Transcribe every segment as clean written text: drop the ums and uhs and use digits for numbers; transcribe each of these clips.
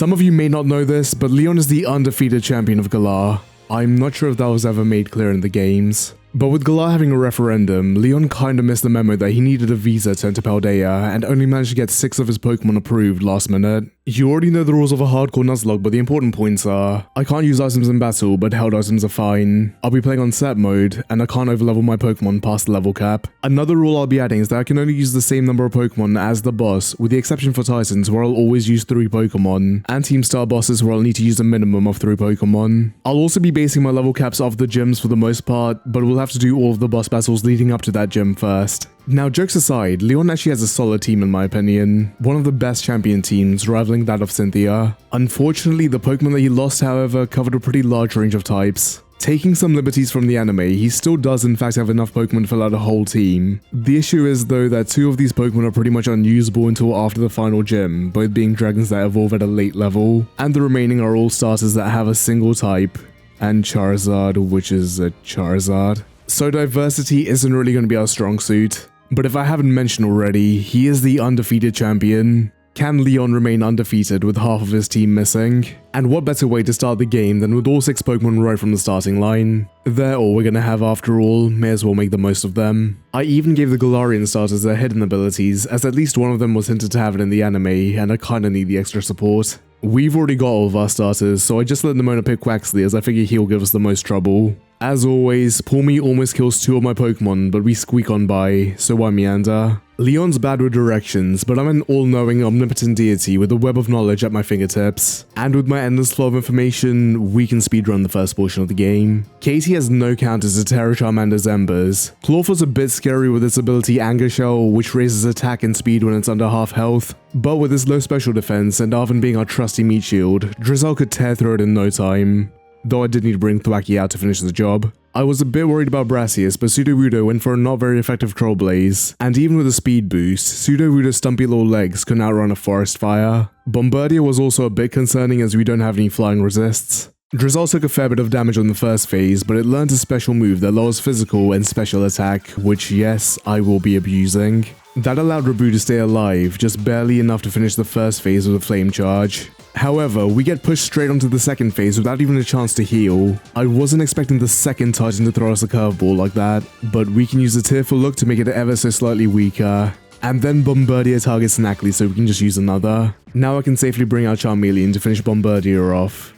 Some of you may not know this, but Leon is the undefeated champion of Galar. I'm not sure if that was ever made clear in the games. But with Galar having a referendum, Leon kinda missed the memo that he needed a visa to enter Paldea and only managed to get 6 of his Pokemon approved last minute. You already know the rules of a hardcore Nuzlocke, but the important points are, I can't use items in battle, but held items are fine. I'll be playing on set mode, and I can't overlevel my Pokemon past the level cap. Another rule I'll be adding is that I can only use the same number of Pokemon as the boss, with the exception for Titans where I'll always use 3 Pokemon, and Team Star bosses where I'll need to use a minimum of 3 Pokemon. I'll also be basing my level caps off the gyms for the most part, but we'll have to do all of the boss battles leading up to that gym first. Now, jokes aside, Leon actually has a solid team in my opinion, one of the best champion teams, rivaling that of Cynthia. Unfortunately, the Pokemon that he lost, however, covered a pretty large range of types. Taking some liberties from the anime, he still does in fact have enough Pokemon to fill out a whole team. The issue is though that 2 of these Pokemon are pretty much unusable until after the final gym, both being dragons that evolve at a late level, and the remaining are all starters that have a single type, and Charizard, which is a Charizard. So diversity isn't really going to be our strong suit. But if I haven't mentioned already, he is the undefeated champion. Can Leon remain undefeated with half of his team missing? And what better way to start the game than with all 6 Pokemon right from the starting line? They're all we're gonna have after all, may as well make the most of them. I even gave the Galarian starters their hidden abilities, as at least one of them was hinted to have it in the anime, and I kinda need the extra support. We've already got all of our starters, so I just let Nemona pick Quaxley as I figure he'll give us the most trouble. As always, Pawmi almost kills 2 of my Pokemon, but we squeak on by, so why meander? Leon's bad with directions, but I'm an all-knowing, omnipotent deity with a web of knowledge at my fingertips. And with my endless flow of information, we can speedrun the first portion of the game. Katie has no counters to Terra Charmander's Embers. Clawful's a bit scary with its ability Anger Shell, which raises attack and speed when it's under half health. But with its low special defense and Arven being our trusty meat shield, Drizzle could tear through it in no time. Though I did need to bring Thwacky out to finish the job. I was a bit worried about Brassius, but Sudowoodo went for a not very effective Troll Blaze, and even with a speed boost, Sudowoodo's stumpy little legs couldn't outrun a forest fire. Bombardier was also a bit concerning as we don't have any flying resists. Drizzle took a fair bit of damage on the first phase, but it learned a special move that lowers physical and special attack, which yes, I will be abusing. That allowed Rabu to stay alive, just barely enough to finish the first phase with a flame charge. However, we get pushed straight onto the second phase without even a chance to heal. I wasn't expecting the second Titan to throw us a curveball like that, but we can use a tearful look to make it ever so slightly weaker. And then Bombardier targets Knackley, so we can just use another. Now I can safely bring out Charmeleon to finish Bombardier off.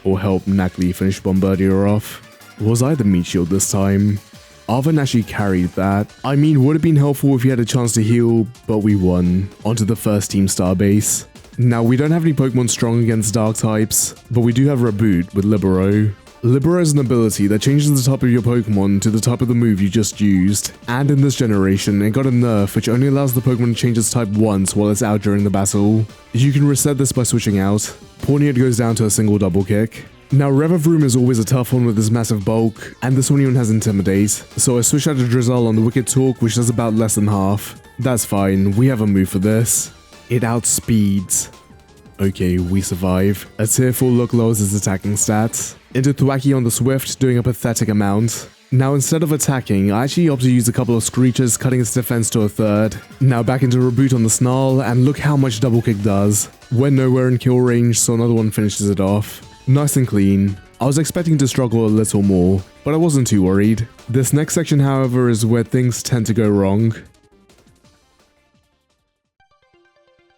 Or help Knackley finish Bombardier off. Was I the meat shield this time? Arven actually carried that. I mean, would have been helpful if he had a chance to heal, but we won. Onto the first Team Star base. Now, we don't have any Pokemon strong against dark types, but we do have Raboot with Libero. Libero is an ability that changes the type of your Pokemon to the type of the move you just used, and in this generation, it got a nerf which only allows the Pokemon to change its type once while it's out during the battle. You can reset this by switching out. Pawniard goes down to a single double kick. Now, Revavroom is always a tough one with his massive bulk, and this one even has Intimidate, so I switched out to Drizzle on the Wicked Talk, which does about less than half. That's fine, we have a move for this. It outspeeds. Okay, we survive. A tearful look lowers his attacking stats. Into Thwacky on the Swift, doing a pathetic amount. Now, instead of attacking, I actually opted to use a couple of Screeches, cutting its defense to a third. Now back into Raboot on the Snarl, and look how much double kick does. We're nowhere in kill range, so another one finishes it off. Nice and clean. I was expecting to struggle a little more, but I wasn't too worried. This next section, however, is where things tend to go wrong.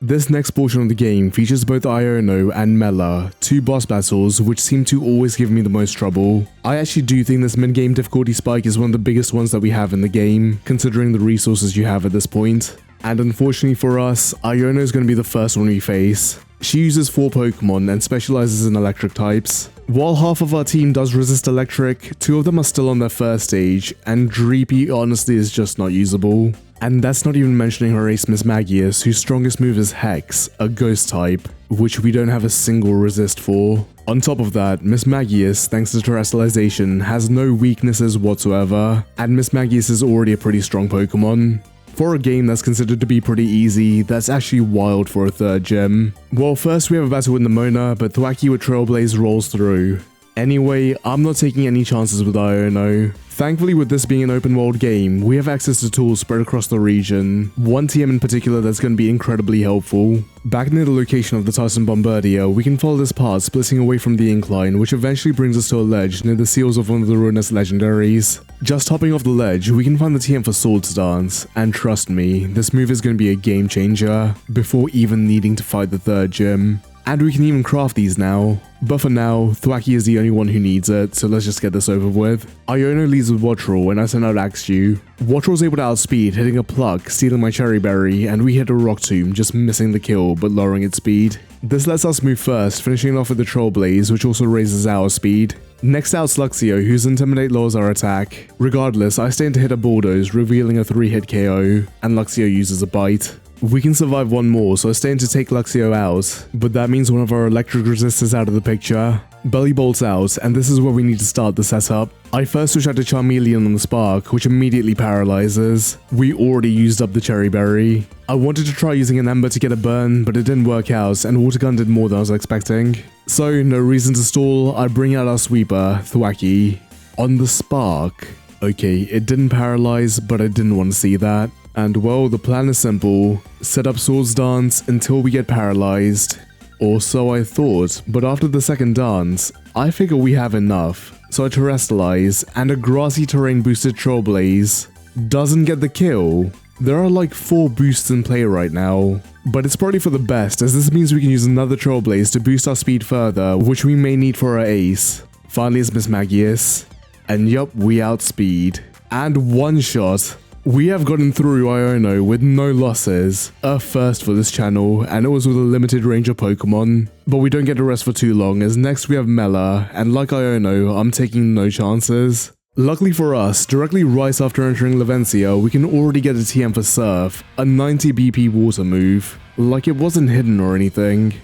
This next portion of the game features both Iono and Mela, 2 boss battles which seem to always give me the most trouble. I actually do think this mid-game difficulty spike is one of the biggest ones that we have in the game, considering the resources you have at this point. And unfortunately for us, Iono is going to be the first one we face. She uses 4 Pokemon and specializes in electric types. While half of our team does resist electric, 2 of them are still on their first stage, and Dreepy honestly is just not usable. And that's not even mentioning her ace Mismagius, whose strongest move is Hex, a ghost type, which we don't have a single resist for. On top of that, Mismagius, thanks to terrestrialization, has no weaknesses whatsoever, and Mismagius is already a pretty strong Pokemon. For a game that's considered to be pretty easy, that's actually wild for a 3rd gym. Well, first we have a battle with Nemona, but Thwacky with Trailblaze rolls through. Anyway, I'm not taking any chances with Iono. Thankfully, with this being an open world game, we have access to tools spread across the region. One TM in particular that's going to be incredibly helpful. Back near the location of the Titan Bombardier, we can follow this path splitting away from the incline, which eventually brings us to a ledge near the seals of one of the ruinous legendaries. Just hopping off the ledge, we can find the TM for Sword Stance, and trust me, this move is going to be a game changer, before even needing to fight the third gym. And we can even craft these now. But for now, Thwacky is the only one who needs it, so let's just get this over with. Iono leads with Wattrel and I send out Axew. Wattrel's able to outspeed, hitting a pluck, stealing my Cherry Berry, and we hit a Rock Tomb, just missing the kill but lowering its speed. This lets us move first, finishing off with the Troll Blaze, which also raises our speed. Next out's Luxio, whose Intimidate lowers our attack. Regardless, I stand to hit a Bulldoze, revealing a 3-hit KO, and Luxio uses a Bite. We can survive one more, so I stand to take Luxio out, but that means one of our electric resists is out of the picture. Belly bolts out, and this is where we need to start the setup. I first switch out to Charmeleon on the Spark, which immediately paralyzes. We already used up the Cherry Berry. I wanted to try using an Ember to get a burn, but it didn't work out, and Water Gun did more than I was expecting. So, no reason to stall, I bring out our sweeper, Thwacky. On the Spark. Okay, it didn't paralyze, but I didn't want to see that. And well, the plan is simple. Set up Swords Dance until we get paralyzed. Or so I thought, but after the second dance, I figure we have enough. So I Terrestrialize, and a grassy terrain boosted Troll Blaze doesn't get the kill. There are like 4 boosts in play right now, but it's probably for the best, as this means we can use another Troll Blaze to boost our speed further, which we may need for our ace. Finally it's Miss Magius, and yup, we outspeed. And one shot. We have gotten through Iono with no losses, a first for this channel, and it was with a limited range of Pokemon. But we don't get to rest for too long, as next we have Mela, and like Iono, I'm taking no chances. Luckily for us, directly right after entering Levencia, we can already get a TM for Surf, a 90 BP water move. Like it wasn't hidden or anything.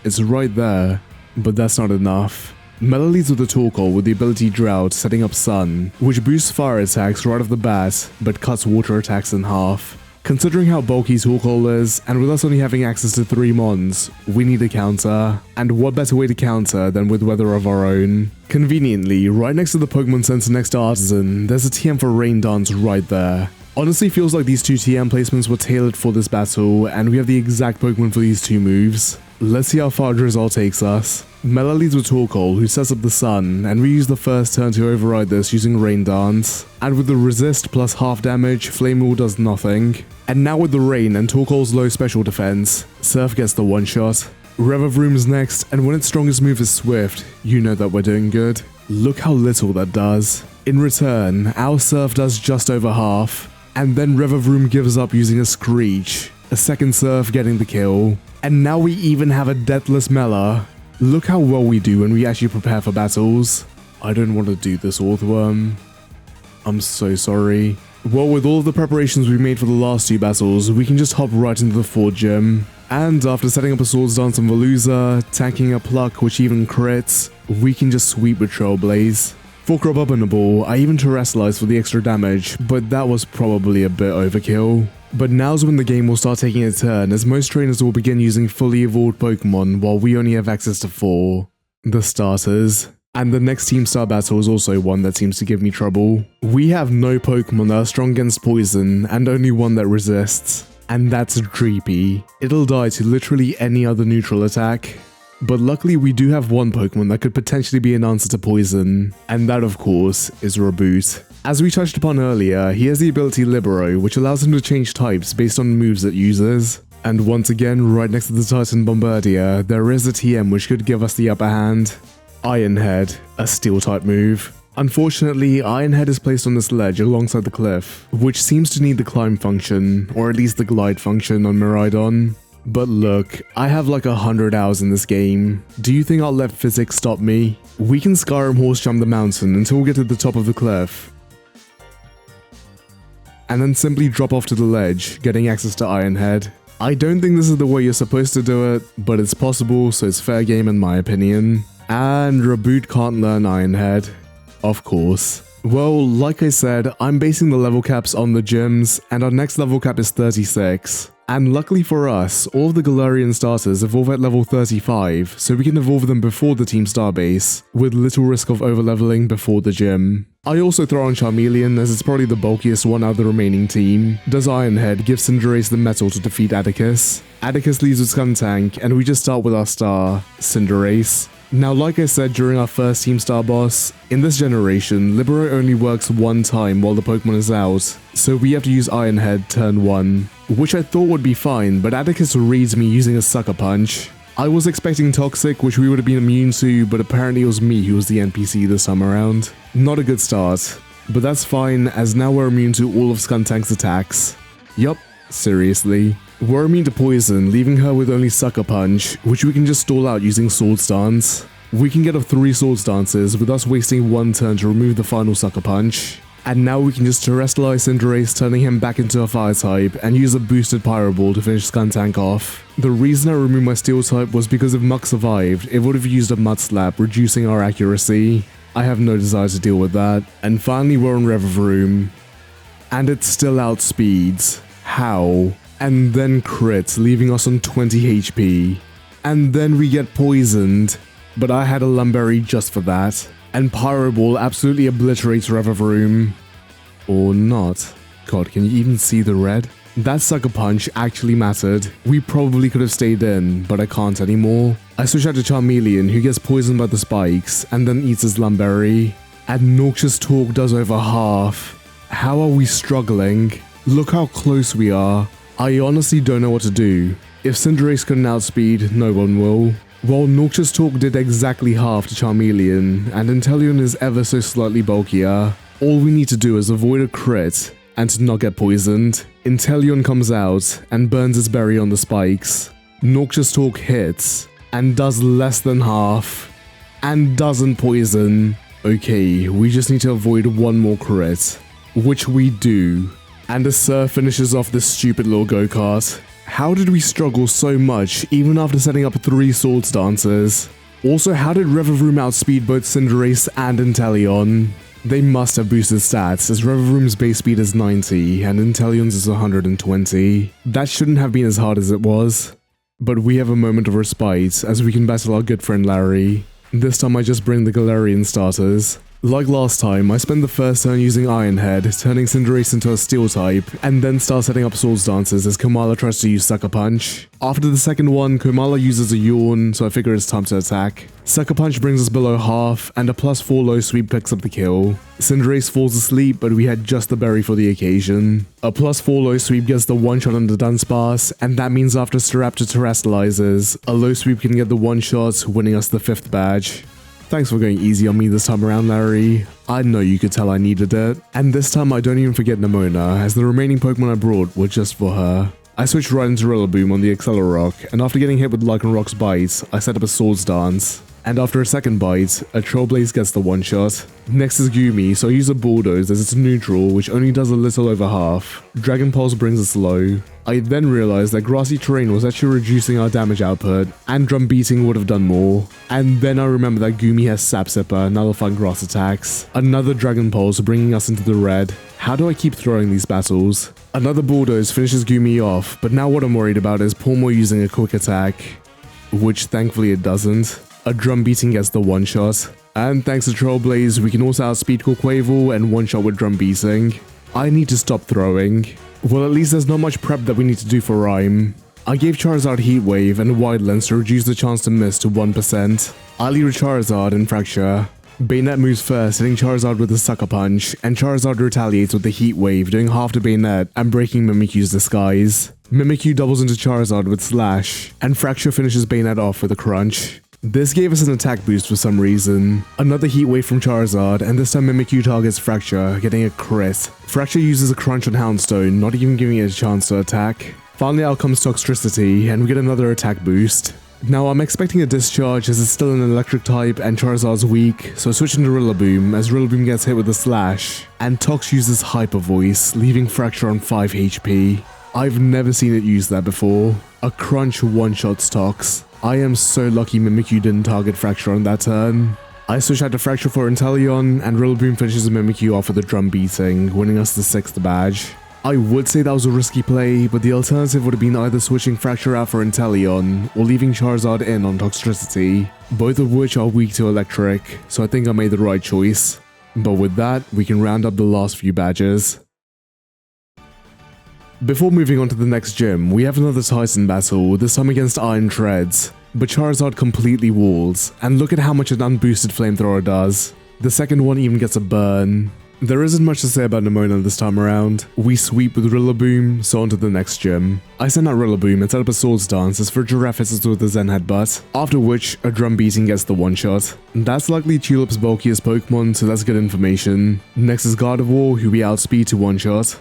It's right there, but that's not enough. Mela leads with the Torkoal with the ability Drought, setting up Sun, which boosts fire attacks right off the bat, but cuts water attacks in half. Considering how bulky Torkoal is, and with us only having access to 3 mons, we need a counter. And what better way to counter than with weather of our own? Conveniently, right next to the Pokemon Center next to Artisan, there's a TM for Rain Dance right there. Honestly feels like these 2 TM placements were tailored for this battle, and we have the exact Pokemon for these 2 moves. Let's see how far Drizzle takes us. Mela leads with Torkoal, who sets up the Sun, and we use the first turn to override this using Rain Dance. And with the resist plus half damage, Flame Wheel does nothing. And now with the Rain and Torkoal's low special defense, Surf gets the one-shot. Revavroom's next, and when its strongest move is Swift, you know that we're doing good. Look how little that does. In return, our Surf does just over half, and then Revavroom gives up using a Screech, a second Surf getting the kill. And now we even have a Deathless Mela. Look how well we do when we actually prepare for battles. I don't want to do this, Orthworm. I'm so sorry. Well, with all of the preparations we made for the last 2 battles, we can just hop right into the 4th gym. And after setting up a Swords Dance on Veluza, tanking a Pluck which even crits, we can just sweep with Troll Blaze. For Crop Up and a Ball, I even Terrestrialized for the extra damage, but that was probably a bit overkill. But now's when the game will start taking a turn, as most trainers will begin using fully evolved Pokemon while we only have access to 4. The starters. And the next Team Star battle is also one that seems to give me trouble. We have no Pokemon that are strong against poison, and only one that resists. And that's Dreepy. It'll die to literally any other neutral attack. But luckily we do have one Pokemon that could potentially be an answer to poison, and that of course is Reboot. As we touched upon earlier, he has the ability Libero, which allows him to change types based on moves it uses. And once again, right next to the Titan Bombardier, there is a TM which could give us the upper hand. Iron Head, a steel type move. Unfortunately, Iron Head is placed on this ledge alongside the cliff, which seems to need the climb function, or at least the glide function on Miraidon. But look, I have like 100 hours in this game. Do you think I'll let physics stop me? We can Skyrim horse jump the mountain until we get to the top of the cliff, and then simply drop off to the ledge, getting access to Iron Head. I don't think this is the way you're supposed to do it, but it's possible, so it's fair game in my opinion. And Reboot can't learn Iron Head. Of course. Well, like I said, I'm basing the level caps on the gyms, and our next level cap is 36. And luckily for us, all of the Galarian starters evolve at level 35, so we can evolve them before the Team Star base, with little risk of overleveling before the gym. I also throw on Charmeleon as it's probably the bulkiest one out of the remaining team. Does Ironhead give Cinderace the metal to defeat Atticus? Atticus leaves with Skuntank, and we just start with our star, Cinderace. Now, like I said during our first Team Star boss, in this generation, Libero only works one time while the Pokemon is out, so we have to use Ironhead turn 1, which I thought would be fine, but Atticus reads me using a Sucker Punch. I was expecting Toxic, which we would have been immune to, but apparently it was me who was the NPC this time around. Not a good start, but that's fine, as now we're immune to all of Skuntank's attacks. Yup, seriously. We're immune to Poison, leaving her with only Sucker Punch, which we can just stall out using Swords Dance. We can get off 3 Swords Dances with us wasting 1 turn to remove the final Sucker Punch. And now we can just Terrestrialize Cinderace, turning him back into a Fire type, and use a boosted Pyro Ball to finish Skuntank off. The reason I removed my Steel type was because if Muk survived, it would have used a Mud Slap, reducing our accuracy. I have no desire to deal with that. And finally we're on Revavroom. And it still outspeeds. How? And then crits, leaving us on 20 HP. And then we get poisoned, but I had a Lumberry just for that. And Pyro Ball absolutely obliterates Revavroom. Or not. God, can you even see the red? That Sucker Punch actually mattered. We probably could have stayed in, but I can't anymore. I switch out to Charmeleon, who gets poisoned by the spikes, and then eats his Lumberry. And Noxious Talk does over half. How are we struggling? Look how close we are. I honestly don't know what to do. If Cinderace couldn't outspeed, no one will. While Noxious Talk did exactly half to Charmeleon, and Inteleon is ever so slightly bulkier, all we need to do is avoid a crit and to not get poisoned. Inteleon comes out and burns its berry on the spikes. Noxious Talk hits and does less than half and doesn't poison. Okay, we just need to avoid 1 more crit, which we do. And the Surf finishes off this stupid little go-kart. How did we struggle so much even after setting up 3 Swords Dances? Also, how did Revavroom outspeed both Cinderace and Inteleon? They must have boosted stats, as Revavroom's base speed is 90 and Inteleon's is 120. That shouldn't have been as hard as it was. But we have a moment of respite as we can battle our good friend Larry. This time I just bring the Galarian starters. Like last time, I spend the first turn using Ironhead, turning Cinderace into a Steel type, and then start setting up Swords Dances as Komala tries to use Sucker Punch. After the second one, Komala uses a Yawn, so I figure it's time to attack. Sucker Punch brings us below half, and a +4 low sweep picks up the kill. Cinderace falls asleep, but we had just the berry for the occasion. A +4 low sweep gets the one-shot on the Dunsparce, and that means after Staraptor terrestrializes, a low sweep can get the one-shot, winning us the 5th badge. Thanks for going easy on me this time around, Larry. I know you could tell I needed it. And this time I don't even forget Nemona, as the remaining Pokemon I brought were just for her. I switched right into Rillaboom on the Accelerock, and after getting hit with Lycanroc's bite, I set up a Swords Dance. And after a second bite, a Trailblaze gets the one-shot. Next is Goomy, so I use a Bulldoze as it's neutral, which only does a little over half. Dragon Pulse brings us low. I then realized that Grassy Terrain was actually reducing our damage output, and Drum Beating would have done more. And then I remember that Goomy has Sap Sipper, nullifying grass attacks. Another Dragon Pulse bringing us into the red. How do I keep throwing these battles? Another Bulldoze finishes Goomy off, but now what I'm worried about is Pawmo using a quick attack, which thankfully it doesn't. A Drum Beating gets the one-shot. And thanks to Trailblaze, we can also outspeed Quaquaval and one-shot with Drum Beating. I need to stop throwing. Well, at least there's not much prep that we need to do for Rhyme. I gave Charizard Heat Wave and Wide Lens to reduce the chance to miss to 1%. I lead with Charizard and Fracture. Bayonet moves first, hitting Charizard with a Sucker Punch, and Charizard retaliates with the Heat Wave, doing half to Bayonet and breaking Mimikyu's disguise. Mimikyu doubles into Charizard with Slash, and Fracture finishes Bayonet off with a Crunch. This gave us an attack boost for some reason. Another Heat Wave from Charizard, and this time Mimikyu targets Fracture, getting a crit. Fracture uses a Crunch on Houndstone, not even giving it a chance to attack. Finally out comes Toxtricity, and we get another attack boost. Now I'm expecting a Discharge as it's still an electric type and Charizard's weak, so I switch into Rillaboom as Rillaboom gets hit with a Slash, and Tox uses Hyper Voice, leaving Fracture on 5 HP. I've never seen it use that before. A Crunch one-shots Tox. I am so lucky Mimikyu didn't target Fracture on that turn. I switch out to Fracture for Inteleon, and Rillaboom finishes Mimikyu off with a Drum Beating, winning us the 6th badge. I would say that was a risky play, but the alternative would have been either switching Fracture out for Inteleon or leaving Charizard in on Toxtricity, both of which are weak to Electric, so I think I made the right choice. But with that, we can round up the last few badges. Before moving on to the next gym, we have another Tyson battle, this time against Iron Treads, but Charizard completely walls, and look at how much an unboosted Flamethrower does. The second one even gets a burn. There isn't much to say about Nemona this time around. We sweep with Rillaboom, so on to the next gym. I send out Rillaboom and set up a Swords Dance as for Giraffe hits us with a Zen Headbutt, after which a Drum Beating gets the one-shot. That's likely Tulip's bulkiest Pokemon, so that's good information. Next is Gardevoir, who we outspeed to one-shot.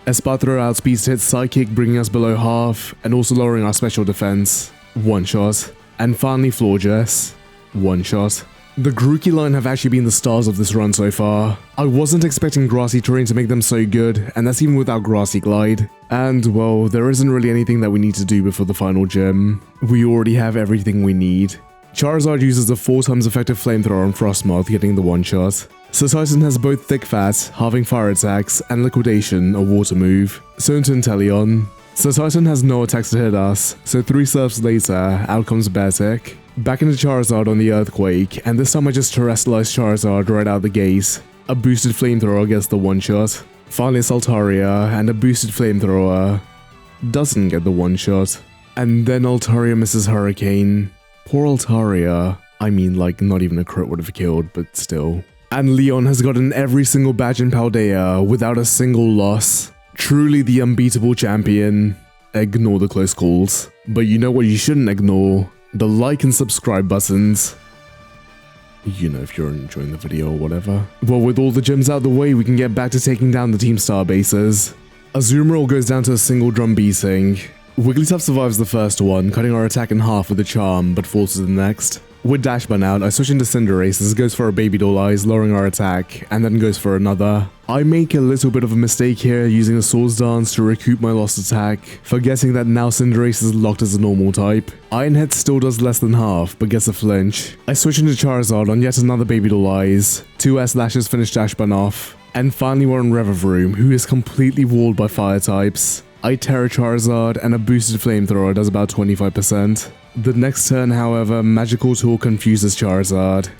Espathro outspeeds to hit Psychic, bringing us below half, and also lowering our special defense. One-shot. And finally Florges. One-shot. The Grookey line have actually been the stars of this run so far. I wasn't expecting Grassy Terrain to make them so good, and that's even without Grassy Glide. And, well, there isn't really anything that we need to do before the final gym. We already have everything we need. Charizard uses a 4 times effective Flamethrower on Frostmoth, getting the one-shot. So Tyson has both Thick Fat, halving fire attacks, and Liquidation, a water move. So into Inteleon. So Tyson has no attacks to hit us, so 3 surfs later, out comes Beartic. Back into Charizard on the Earthquake, and this time I just terrestrialized Charizard right out the gate. A boosted Flamethrower gets the one-shot. Finally it's Altaria, and a boosted Flamethrower doesn't get the one-shot. And then Altaria misses Hurricane. Poor Altaria. I mean, like, not even a crit would have killed, but still. And Leon has gotten every single badge in Paldea without a single loss. Truly the unbeatable champion. Ignore the close calls. But you know what you shouldn't ignore? The like and subscribe buttons. You know, if you're enjoying the video or whatever. Well, with all the gyms out the way, we can get back to taking down the Team Star bases. Azumarill goes down to a single Drum Beating. Wigglytuff survives the first one, cutting our attack in half with a charm, but falls to the next. With Dash Burn out, I switch into Cinderace as it goes for a Baby Doll Eyes, lowering our attack, and then goes for another. I make a little bit of a mistake here, using a Swords Dance to recoup my lost attack, forgetting that now Cinderace is locked as a normal type. Iron Head still does less than half, but gets a flinch. I switch into Charizard on yet another Baby Doll Eyes. 2 S lashes finish Dash Burn off. And finally we're on Revavroom, who is completely walled by fire types. I Terra Charizard, and a boosted Flamethrower does about 25%. The next turn, however, Magical Tool confuses Charizard,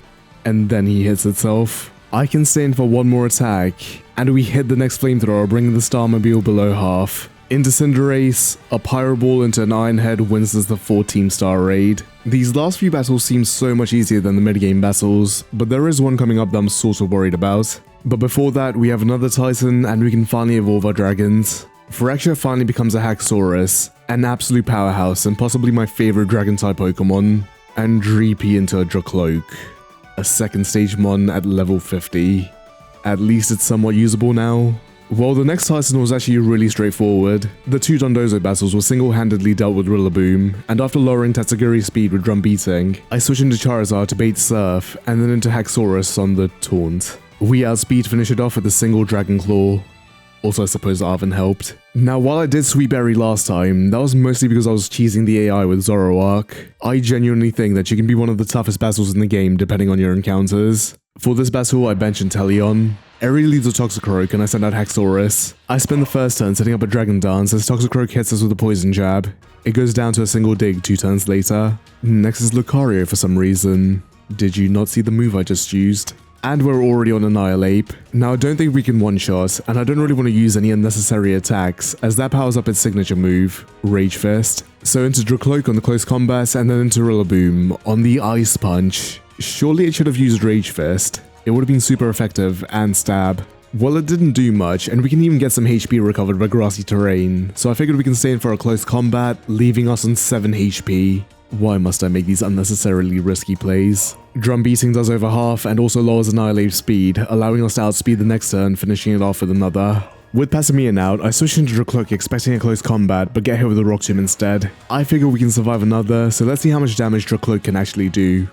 and then he hits itself. I can stay in for one more attack, and we hit the next Flamethrower, bringing the Starmobile below half. Into Cinderace, a Pyro Ball into an Iron Head wins us the 4 Team Star raid. These last few battles seem so much easier than the mid-game battles, but there is one coming up that I'm sort of worried about. But before that, we have another Titan, and we can finally evolve our dragons. Phyrexia finally becomes a Haxorus, an absolute powerhouse and possibly my favorite dragon-type Pokemon, and Dreepy into a Dracloak, a second stage mon at level 50. At least it's somewhat usable now. Well, the next Titan was actually really straightforward. The 2 Dondozo battles were single-handedly dealt with Rillaboom, and after lowering Tatsugiri's speed with Drum Beating, I switch into Charizard to bait Surf, and then into Haxorus on the Taunt. We outspeed finish it off with a single Dragon Claw. Also, I suppose Arven helped. Now, while I did Sweet Berry last time, that was mostly because I was cheesing the AI with Zoroark. I genuinely think that you can be one of the toughest battles in the game depending on your encounters. For this battle, I bench Inteleon. Eri leads a Toxicroak and I send out Haxorus. I spend the first turn setting up a Dragon Dance as Toxicroak hits us with a Poison Jab. It goes down to a single Dig 2 turns later. Next is Lucario for some reason. Did you not see the move I just used? And we're already on Annihilate. Now I don't think we can one-shot, and I don't really want to use any unnecessary attacks, as that powers up its signature move, Rage Fist. So into Dracloak on the close combat, and then into Rillaboom on the Ice Punch. Surely it should have used Rage Fist. It would have been super effective, and Stab. Well, it didn't do much, and we can even get some HP recovered by Grassy Terrain, so I figured we can stay in for a close combat, leaving us on 7 HP. Why must I make these unnecessarily risky plays? Drum Beating does over half and also lowers Annihilate speed, allowing us to outspeed the next turn, finishing it off with another. With Passimian out, I switch into Dracloak expecting a close combat, but get hit with a Rock Tomb instead. I figure we can survive another, so let's see how much damage Dracloak can actually do.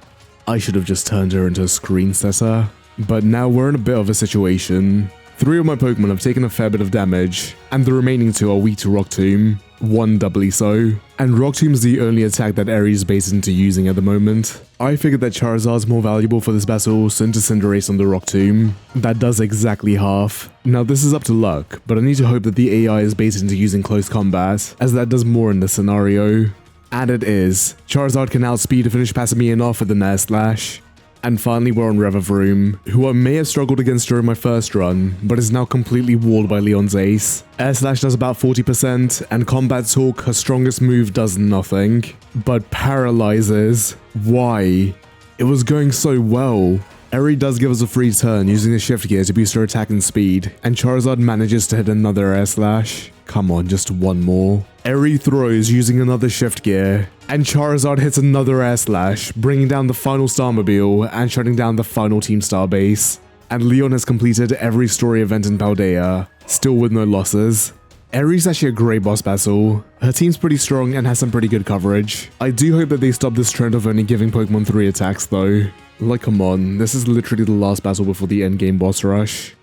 I should have just turned her into a screen setter. But now we're in a bit of a situation. 3 of my Pokemon have taken a fair bit of damage, and the remaining 2 are weak to Rock Tomb. one doubly so. And Rock Tomb is the only attack that Eerie is based into using at the moment. I figured that Charizard's more valuable for this battle, so into Cinderace on the Rock Tomb. That does exactly half. Now this is up to luck, but I need to hope that the AI is based into using close combat, as that does more in this scenario. And it is. Charizard can outspeed to finish passing me off with an Air Slash. And finally we're on Revavroom, who I may have struggled against during my first run, but is now completely walled by Leon's Ace. Air Slash does about 40%, and Combat Talk, her strongest move, does nothing. But paralyzes. Why? It was going so well. Eerie does give us a free turn using the shift gear to boost her attack and speed, and Charizard manages to hit another Air Slash. Come on, just one more. Eerie throws using another shift gear, and Charizard hits another Air Slash, bringing down the final Starmobile and shutting down the final Team Star base. And Leon has completed every story event in Paldea, still with no losses. Eerie's actually a great boss battle. Her team's pretty strong and has some pretty good coverage. I do hope that they stop this trend of only giving Pokemon 3 attacks though. Like, come on, this is literally the last battle before the endgame boss rush.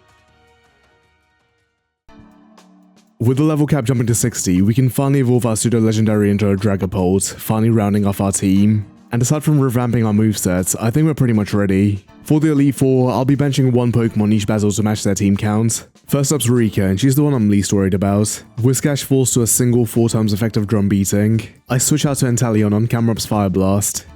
With the level cap jumping to 60, we can finally evolve our pseudo-legendary into a Dragapult, finally rounding off our team. And aside from revamping our movesets, I think we're pretty much ready. For the Elite Four, I'll be benching one Pokemon each battle to match their team count. First up's Rika, and she's the one I'm least worried about. Whiscash falls to a single 4x effective drum beating. I switch out to Inteleon on Camerup's Fire Blast.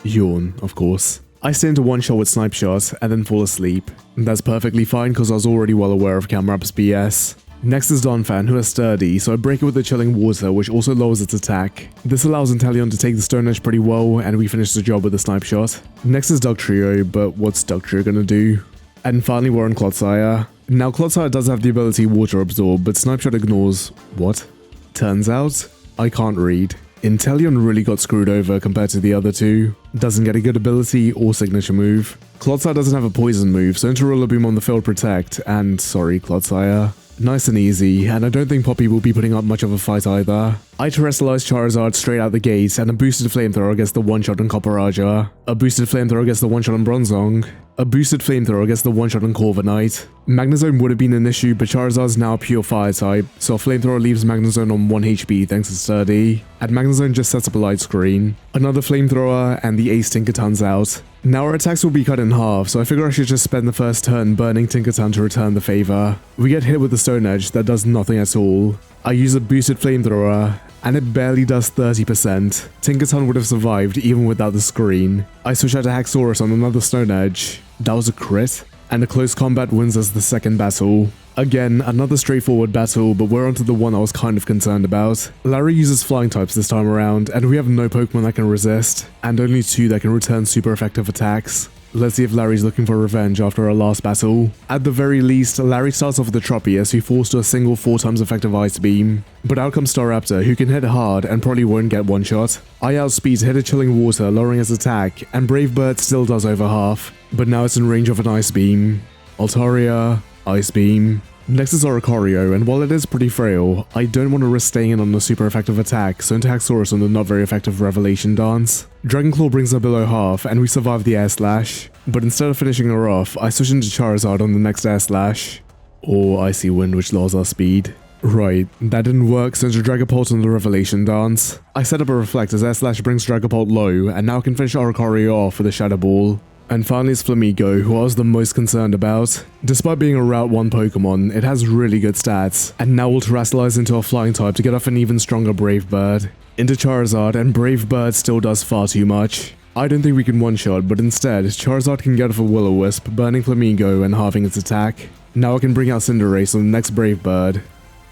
Yawn, of course. I stay into one shot with Snipe Shot, and then fall asleep. That's perfectly fine because I was already well aware of Camerup's BS. Next is Donphan, who is sturdy, so I break it with the Chilling Water, which also lowers its attack. This allows Inteleon to take the Stone Edge pretty well, and we finish the job with the Snipe Shot. Next is Dugtrio, but what's Dugtrio gonna do? And finally we're on Clodsire. Now Clodsire does have the ability Water Absorb, but Snipe Shot ignores... what? Turns out, I can't read. Inteleon really got screwed over compared to the other two. Doesn't get a good ability or signature move. Clodsire doesn't have a poison move, so into Rillaboom on the field Protect, and sorry Clodsire. Nice and easy, and I don't think Poppy will be putting up much of a fight either. I terrestrialize Charizard straight out the gate, and a boosted Flamethrower gets the one-shot on Copperaja. A boosted Flamethrower gets the one-shot on Bronzong. A boosted Flamethrower gets the one-shot on Corviknight. Magnezone would have been an issue, but Charizard's now a pure fire type, so a Flamethrower leaves Magnezone on 1 HP thanks to Sturdy, and Magnezone just sets up a light screen. Another Flamethrower, and the Ace Tinkaton's out. Now our attacks will be cut in half, so I figure I should just spend the first turn burning Tinkaton to return the favor. We get hit with the Stone Edge that does nothing at all. I use a boosted Flamethrower, and it barely does 30%. Tinkaton would have survived even without the screen. I switch out to Haxorus on another Stone Edge. That was a crit, and a close combat wins us the second battle. Again, another straightforward battle, but we're onto the one I was kind of concerned about. Larry uses flying types this time around, and we have no Pokemon that can resist, and only 2 that can return super effective attacks. Let's see if Larry's looking for revenge after our last battle. At the very least, Larry starts off with the Tropius, who falls to a single 4x effective Ice Beam. But out comes Staraptor, who can hit hard and probably won't get one shot. I outspeed to hit a Chilling Water, lowering his attack, and Brave Bird still does over half. But now it's in range of an Ice Beam. Altaria, Ice Beam. Next is Oricorio, and while it is pretty frail, I don't want to risk staying in on a super effective attack, so into Haxorus on the not very effective Revelation Dance. Dragon Claw brings her below half, and we survive the Air Slash. But instead of finishing her off, I switch into Charizard on the next Air Slash. Or Icy Wind, which lowers our speed. Right, that didn't work, so into Dragapult on the Revelation Dance. I set up a Reflect as Air Slash brings Dragapult low, and now I can finish Oricorio off with a Shadow Ball. And finally it's Flamigo, who I was the most concerned about. Despite being a Route 1 Pokemon, it has really good stats, and now we'll Terrasilize into a Flying type to get off an even stronger Brave Bird. Into Charizard, and Brave Bird still does far too much. I don't think we can one-shot, but instead, Charizard can get off a Will-O-Wisp, burning Flamigo and halving its attack. Now I can bring out Cinderace on the next Brave Bird,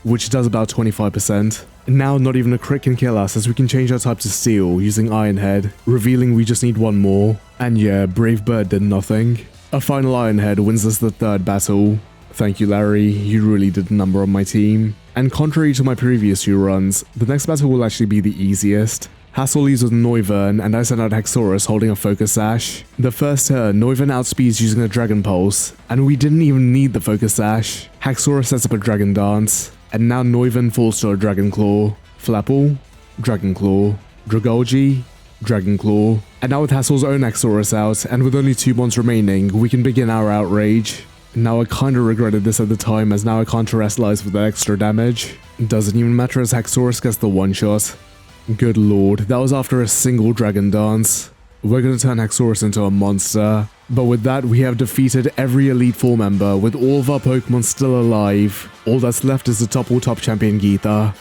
which does about 25%. Now not even a crit can kill us, as we can change our type to Steel using Iron Head, revealing we just need one more. And yeah, Brave Bird did nothing. A final Iron Head wins us the third battle. Thank you Larry, you really did a number on my team. And contrary to my previous 2 runs, the next battle will actually be the easiest. Hassel leaves with Noivern, and I send out Haxorus holding a Focus Sash. The first turn, Noivern outspeeds using a Dragon Pulse, and we didn't even need the Focus Sash. Haxorus sets up a Dragon Dance, and now Noivern falls to a Dragon Claw. Flapple, Dragon Claw, Dragalge, Dragon Claw. And now with Hassel's own Haxorus out, and with only 2 bonds remaining, we can begin our outrage. Now I kinda regretted this at the time, as now I can't terrestrialize with that extra damage. Doesn't even matter as Haxorus gets the one-shot. Good lord, that was after a single Dragon Dance. We're gonna turn Haxorus into a monster. But with that, we have defeated every Elite Four member with all of our Pokemon still alive. All that's left is the top champion Geeta.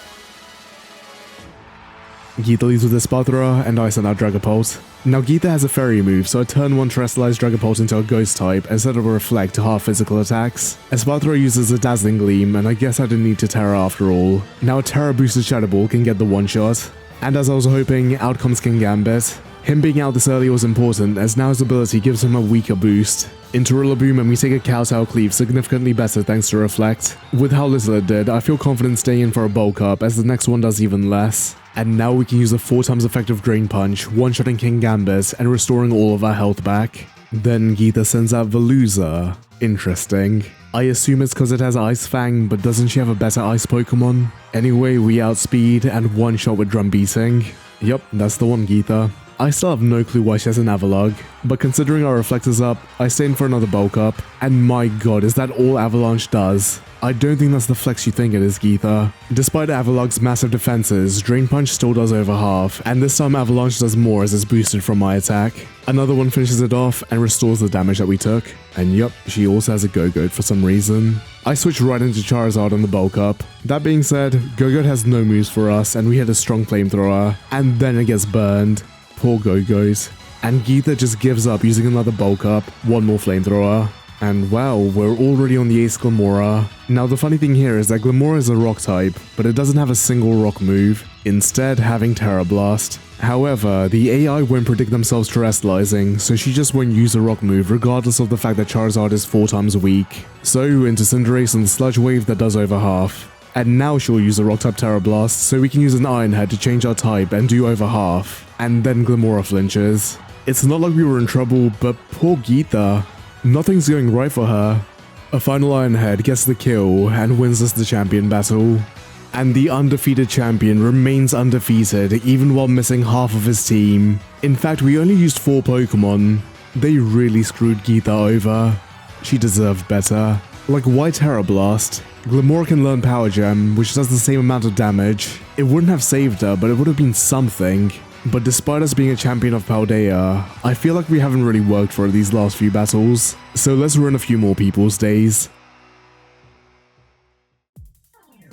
Geeta leads with Espadra, and I send out Dragapult. Now Geeta has a fairy move, so I turn one terrestrialized Dragapult into a ghost type and set up a Reflect to half physical attacks. Espadra uses a Dazzling Gleam, and I guess I didn't need to Terra after all. Now a Terra boosted Shadow Ball can get the one shot. And as I was hoping, out comes King Gambit. Him being out this early was important, as now his ability gives him a weaker boost. Into Rillaboom, and we take a Kowtow Cleave significantly better thanks to Reflect. With how little it did, I feel confident staying in for a bulk up, as the next one does even less. And now we can use a 4 times effective Drain Punch, one-shotting King Gambit and restoring all of our health back. Then Geeta sends out Veluza. Interesting. I assume it's because it has Ice Fang, but doesn't she have a better ice Pokemon? Anyway, we outspeed and one-shot with Drum Beating. Yup, that's the one, Geeta. I still have no clue why she has an Avalugg, but considering our Reflector's up, I stay in for another bulk up, and my god, is that all Avalanche does? I don't think that's the flex you think it is, Geeta. Despite Avalugg's massive defenses, Drain Punch still does over half, and this time Avalanche does more as it's boosted from my attack. Another one finishes it off and restores the damage that we took, and yup, she also has a Go-Goat for some reason. I switch right into Charizard on the bulk up. That being said, Go-Goat has no moves for us, and we hit a strong Flamethrower, and then it gets burned. Poor Go-Goat. And Geeta just gives up using another bulk up, one more Flamethrower. And wow, we're already on the Ace Glimmora. Now the funny thing here is that Glimmora is a rock type, but it doesn't have a single rock move, instead having Terra Blast. However, the AI won't predict themselves terrestrializing, so she just won't use a rock move regardless of the fact that Charizard is 4 times weak. So into Cinderace and Sludge Wave that does over half. And now she'll use a rock type Terra Blast, so we can use an Iron Head to change our type and do over half. And then Glimmora flinches. It's not like we were in trouble, but poor Geeta. Nothing's going right for her. A final Iron Head gets the kill and wins us the champion battle. And the undefeated champion remains undefeated even while missing half of his team. In fact, we only used 4 Pokemon. They really screwed Geeta over. She deserved better. Like, why Terra Blast? Glimmora can learn Power Gem, which does the same amount of damage. It wouldn't have saved her, but it would have been something. But despite us being a champion of Paldea, I feel like we haven't really worked for these last few battles. So let's ruin a few more people's days.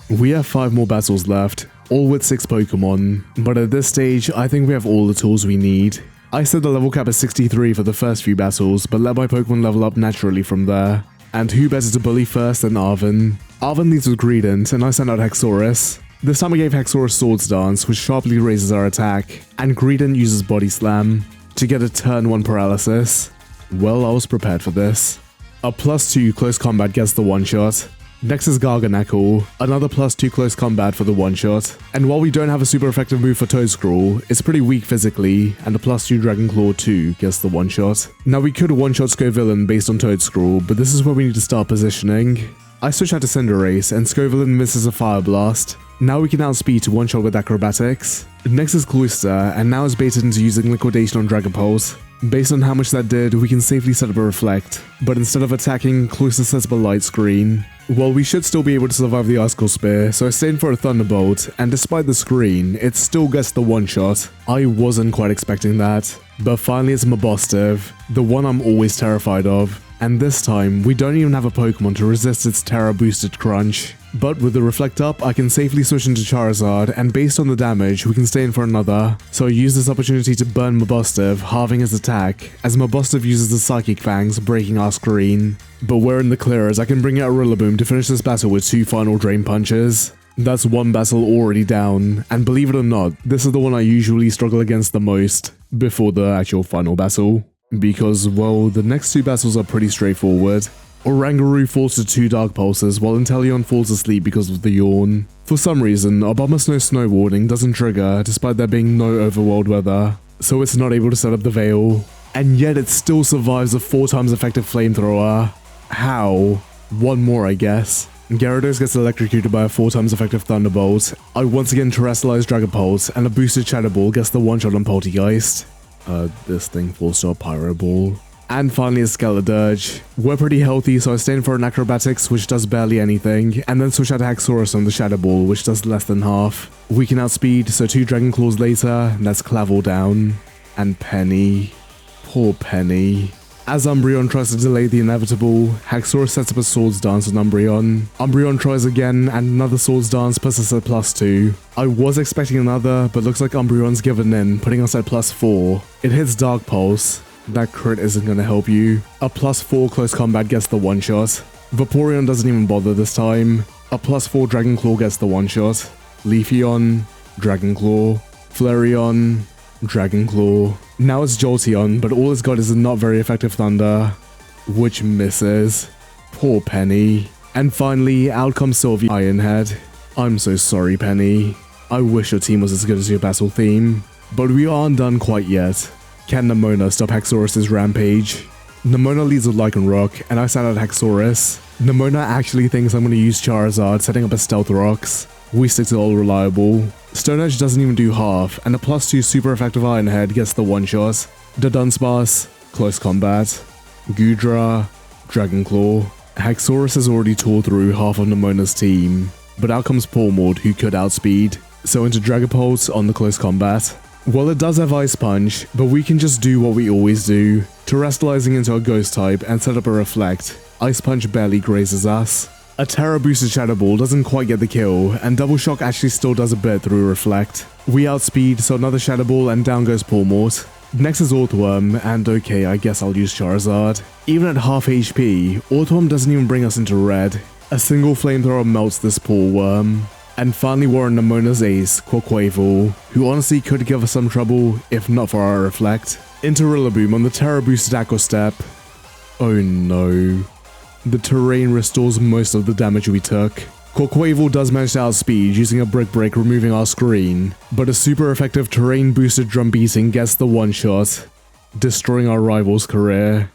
We have 5 more battles left, all with 6 Pokemon, but at this stage, I think we have all the tools we need. I set the level cap at 63 for the first few battles, but let my Pokemon level up naturally from there. And who better to bully first than Arven? Arven leads with Greedent, and I send out Haxorus. This time I gave Haxorus Swords Dance, which sharply raises our attack, and Greedent uses Body Slam to get a turn 1 paralysis. Well, I was prepared for this. A +2 close combat gets the one-shot. Next is Garganacl, another +2 close combat for the one-shot. And while we don't have a super effective move for Toedscrawl, it's pretty weak physically, and a +2 Dragon Claw 2 gets the one-shot. Now we could one-shot Scovillain based on Toedscrawl, but this is where we need to start positioning. I switch out to Cinderace, and Scovillain misses a Fire Blast. Now we can outspeed to one-shot with Acrobatics. Next is Cloyster, and now is baited into using Liquidation on Dragapult. Based on how much that did, we can safely set up a Reflect, but instead of attacking, Cloyster sets up a Light Screen. Well, we should still be able to survive the Icicle Spear, so I stayed in for a Thunderbolt, and despite the screen, it still gets the one-shot. I wasn't quite expecting that. But finally it's Mabostiv, the one I'm always terrified of. And this time, we don't even have a Pokemon to resist its Terra-boosted crunch. But with the Reflect up, I can safely switch into Charizard, and based on the damage, we can stay in for another. So I use this opportunity to burn Mabostiv, halving his attack, as Mabostiv uses the Psychic Fangs, breaking our screen. But we're in the clear as I can bring out Rillaboom to finish this battle with 2 final Drain Punches. That's 1 battle already down, and believe it or not, this is the one I usually struggle against the most, before the actual final battle. Because, well, the next 2 battles are pretty straightforward. Oranguru falls to 2 Dark Pulses, while Inteleon falls asleep because of the yawn. For some reason, Abomasnow Snow Warning doesn't trigger, despite there being no overworld weather, so it's not able to set up the Veil. And yet it still survives a 4 times effective Flamethrower. How? 1 more, I guess. Gyarados gets electrocuted by a 4 times effective Thunderbolt. I once again terrestrialize Dragapult, and a boosted Shadow Ball gets the one-shot on Poltegeist. This thing falls to a Pyro Ball. And finally a Skeledirge. We're pretty healthy, so I stay in for an Acrobatics, which does barely anything, and then switch out to Haxorus on the Shadow Ball, which does less than half. We can outspeed, so 2 Dragon Claws later, that's Clavel down. And Penny. Poor Penny. As Umbreon tries to delay the inevitable, Haxorus sets up a Swords Dance on Umbreon. Umbreon tries again, and another Swords Dance puts us at +2. I was expecting another, but looks like Umbreon's given in, putting us at +4. It hits Dark Pulse. That crit isn't gonna help you. A +4 close combat gets the one-shot. Vaporeon doesn't even bother this time. A +4 Dragon Claw gets the one-shot. Leafeon, Dragon Claw. Flareon, Dragon Claw. Now it's Jolteon, but all it's got is a not very effective Thunder, which misses. Poor Penny. And finally, out comes Sylvie Ironhead. I'm so sorry, Penny. I wish your team was as good as your battle theme. But we aren't done quite yet. Can Nemona stop Haxorus' rampage? Nemona leads with Lycanroc, and I send out Haxorus. Nemona actually thinks I'm going to use Charizard, setting up a Stealth Rocks. We stick to All Reliable. Stone Edge doesn't even do half, and a +2 super effective Ironhead gets the one-shot. The Dunsparce, close combat. Goodra, Dragon Claw. Haxorus has already tore through half of Nemona's team, but out comes Pawmord, who could outspeed. So into Dragapult on the close combat. Well, it does have Ice Punch, but we can just do what we always do. Terrestrializing into a Ghost type and set up a Reflect. Ice Punch barely grazes us. A Terra boosted Shadow Ball doesn't quite get the kill, and Double Shock actually still does a bit through Reflect. We outspeed, so another Shadow Ball and down goes Pawmort. Next is Orthworm, and okay, I guess I'll use Charizard. Even at half HP, Orthworm doesn't even bring us into red. A single Flamethrower melts this poor worm. And finally we're on Nemona's ace, Quaquaval, who honestly could give us some trouble if not for our Reflect. Into Rillaboom on the Terra boosted Aqua Step. Oh no. The terrain restores most of the damage we took. Quaquaval does manage to outspeed using a Brick Break removing our screen, but a super effective terrain boosted Drum Beating gets the one-shot, destroying our rival's career.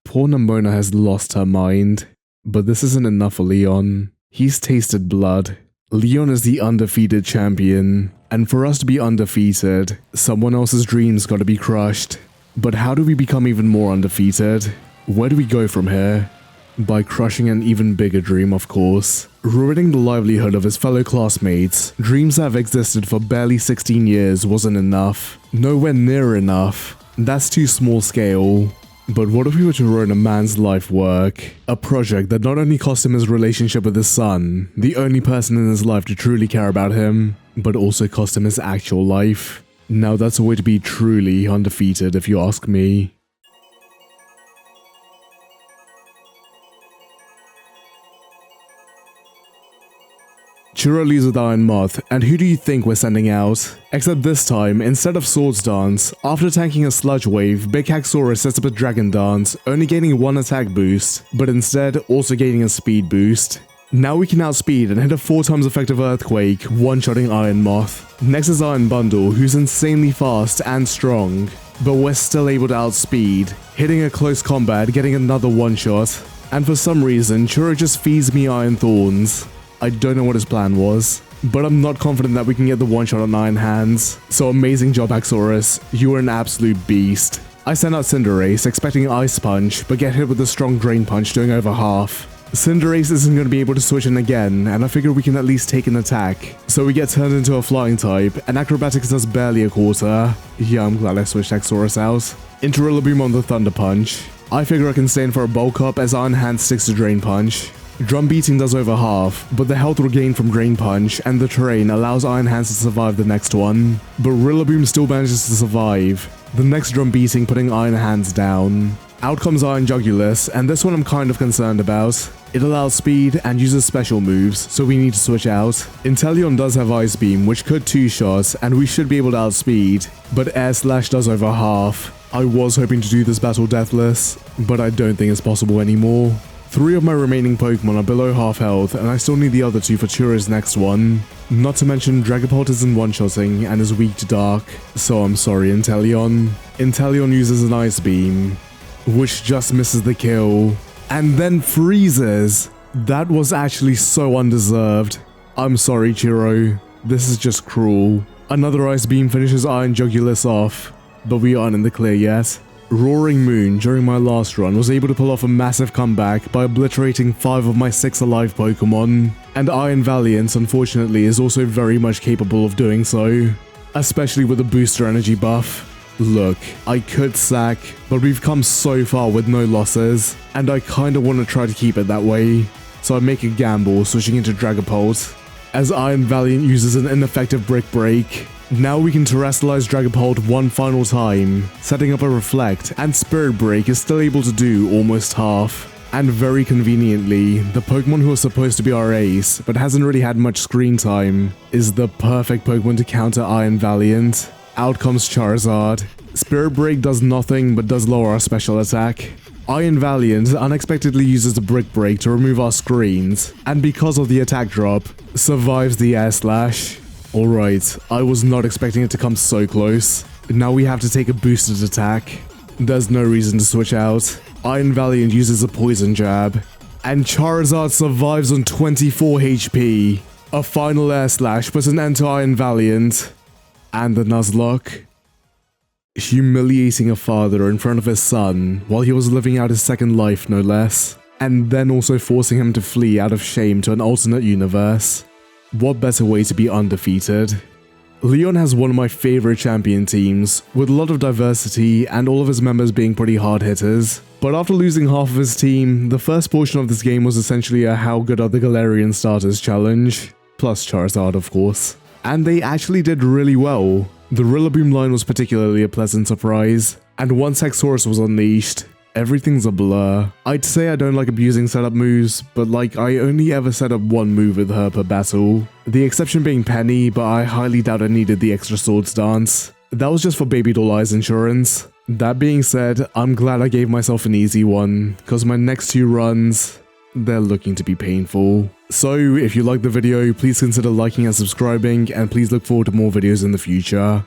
Poor Nemona has lost her mind, but this isn't enough for Leon. He's tasted blood. Leon is the undefeated champion, and for us to be undefeated, someone else's dreams gotta be crushed. But how do we become even more undefeated? Where do we go from here? By crushing an even bigger dream, of course. Ruining the livelihood of his fellow classmates, dreams that have existed for barely 16 years wasn't enough. Nowhere near enough. That's too small scale. But what if we were to ruin a man's life work? A project that not only cost him his relationship with his son, the only person in his life to truly care about him, but also cost him his actual life. Now that's a way to be truly undefeated if you ask me. Churro leaves with Iron Moth, and who do you think we're sending out? Except this time, instead of Swords Dance, after tanking a Sludge Wave, Big Haxorus sets up a Dragon Dance, only gaining 1 attack boost, but instead also gaining a speed boost. Now we can outspeed and hit a 4 times effective Earthquake, one-shotting Iron Moth. Next is Iron Bundle, who's insanely fast and strong, but we're still able to outspeed, hitting a close combat, getting another one-shot. And for some reason, Churro just feeds me Iron Thorns. I don't know what his plan was, but I'm not confident that we can get the one-shot on Iron Hands. So amazing job, Haxorus. You were an absolute beast. I send out Cinderace, expecting Ice Punch, but get hit with a strong Drain Punch, doing over half. Cinderace isn't going to be able to switch in again, and I figure we can at least take an attack. So we get turned into a Flying type, and Acrobatics does barely a quarter. Yeah, I'm glad I switched Haxorus out. Into Rillaboom on the Thunder Punch. I figure I can stay in for a Bulk Up as Iron Hand sticks to Drain Punch. Drum Beating does over half, but the health regained from Drain Punch and the terrain allows Iron Hands to survive the next one. But Rillaboom still manages to survive. The next Drum Beating putting Iron Hands down. Out comes Iron Jugulis, and this one I'm kind of concerned about. It allows speed and uses special moves, so we need to switch out. Inteleon does have Ice Beam, which could 2-shot, and we should be able to outspeed, but Air Slash does over half. I was hoping to do this battle deathless, but I don't think it's possible anymore. 3 of my remaining Pokemon are below half health, and I still need the other 2 for Churro's next one. Not to mention, Dragapult isn't one-shotting and is weak to Dark, so I'm sorry, Inteleon. Inteleon uses an Ice Beam, which just misses the kill, and then freezes. That was actually so undeserved. I'm sorry, Churro. This is just cruel. Another Ice Beam finishes Iron Jugulis off, but we aren't in the clear yet. Roaring Moon, during my last run, was able to pull off a massive comeback by obliterating 5 of my 6 alive Pokemon, and Iron Valiant, unfortunately, is also very much capable of doing so, especially with the booster energy buff. Look, I could sack, but we've come so far with no losses, and I kinda want to try to keep it that way, so I make a gamble switching into Dragapult. As Iron Valiant uses an ineffective Brick Break, now we can Terrestrialize Dragapult one final time, setting up a Reflect, and Spirit Break is still able to do almost half. And very conveniently, the Pokemon who was supposed to be our ace, but hasn't really had much screen time, is the perfect Pokemon to counter Iron Valiant. Out comes Charizard. Spirit Break does nothing but does lower our special attack. Iron Valiant unexpectedly uses the Brick Break to remove our screens, and because of the attack drop, survives the Air Slash. Alright, I was not expecting it to come so close. Now we have to take a boosted attack. There's no reason to switch out. Iron Valiant uses a Poison Jab, and Charizard survives on 24 HP. A final Air Slash puts an end to Iron Valiant, and the Nuzlocke. Humiliating a father in front of his son while he was living out his second life, no less, and then also forcing him to flee out of shame to an alternate universe. What better way to be undefeated? Leon has one of my favorite champion teams, with a lot of diversity and all of his members being pretty hard hitters. But after losing half of his team, the first portion of this game was essentially a how good are the Galarian starters challenge, plus Charizard of course. And they actually did really well. The Rillaboom line was particularly a pleasant surprise, and once Hexorus was unleashed, everything's a blur. I'd say I don't like abusing setup moves, but like I only ever set up one move with her per battle. The exception being Penny, but I highly doubt I needed the extra Swords Dance. That was just for Baby Doll Eyes insurance. That being said, I'm glad I gave myself an easy one, cause my next 2 runs, they're looking to be painful. So if you liked the video, please consider liking and subscribing, and please look forward to more videos in the future.